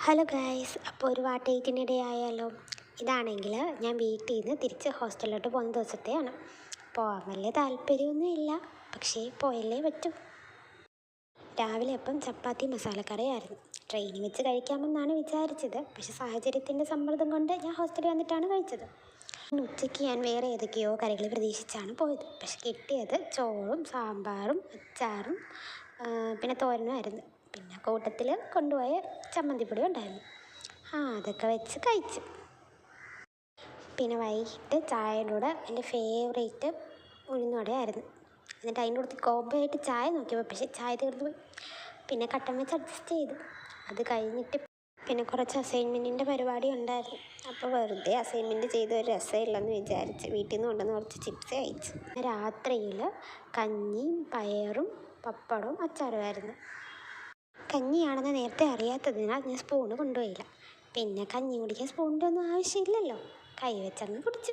Hello guys, അപ്പോൾ ഒരു വാട്ടേറ്റിനിടെ ആയാലോ. ഇതാണെങ്കിൽ ഞാൻ വീട്ടിൽ നിന്ന് തിരിച്ച് ഹോസ്റ്റലിലോട്ട് പോകുന്ന ദിവസത്തെയാണ്. പോകാൻ വലിയ താല്പര്യമൊന്നുമില്ല, പക്ഷേ പോയല്ലേ പറ്റൂ. രാവിലെ അപ്പം ചപ്പാത്തി മസാലക്കറിയായിരുന്നു. ട്രെയിനിൽ വെച്ച് കഴിക്കാമെന്നാണ് വിചാരിച്ചത്, പക്ഷേ സാഹചര്യത്തിൻ്റെ സമ്മർദ്ദം കൊണ്ട് ഞാൻ ഹോസ്റ്റലിൽ വന്നിട്ടാണ് കഴിച്ചത്. ഉച്ചയ്ക്ക് ഞാൻ വേറെ ഏതൊക്കെയോ കറികൾ പ്രതീക്ഷിച്ചാണ് പോയത്, പക്ഷെ കിട്ടിയത് ചോറും സാമ്പാറും അച്ചാറും പിന്നെ തോരനുമായിരുന്നു. പിന്നെ കൂട്ടത്തിൽ കൊണ്ടുപോയ ചമ്മന്തിപ്പൊടി ഉണ്ടായിരുന്നു. അതൊക്കെ വെച്ച് കഴിച്ചു. പിന്നെ വൈകിട്ട് ചായയുടെ കൂടെ എൻ്റെ ഫേവറേറ്റ് ഉഴുന്നുവടയായിരുന്നു. എന്നിട്ട് അതിൻ്റെ കൂടെ കോംബോ ആയിട്ട് ചായ നോക്കിയപ്പോൾ പക്ഷേ ചായ തീർന്നു പോയി. പിന്നെ കട്ടൻ വെച്ച് അഡ്ജസ്റ്റ് ചെയ്തു. അത് കഴിഞ്ഞിട്ട് പിന്നെ കുറച്ച് അസൈൻമെൻറ്റിൻ്റെ പരിപാടി ഉണ്ടായിരുന്നു. അപ്പോൾ വെറുതെ അസൈൻമെൻറ്റ് ചെയ്ത് ഒരു രസമില്ലെന്ന് വിചാരിച്ച് വീട്ടിൽ നിന്ന് കൊണ്ടുവന്ന് കുറച്ച് ചിപ്സ് കഴിച്ചു. രാത്രിയിൽ കഞ്ഞിയും പയറും പപ്പടവും അച്ചാറുമായിരുന്നു. കഞ്ഞിയാണെന്ന് നേരത്തെ അറിയാത്തതിനാൽ ഞാൻ സ്പൂണ് കൊണ്ടുപോയില്ല. പിന്നെ കഞ്ഞി കുടിക്കാൻ സ്പൂണിൻ്റെ ഒന്നും ആവശ്യമില്ലല്ലോ, കൈ വെച്ചങ്ങ് കുടിച്ചു.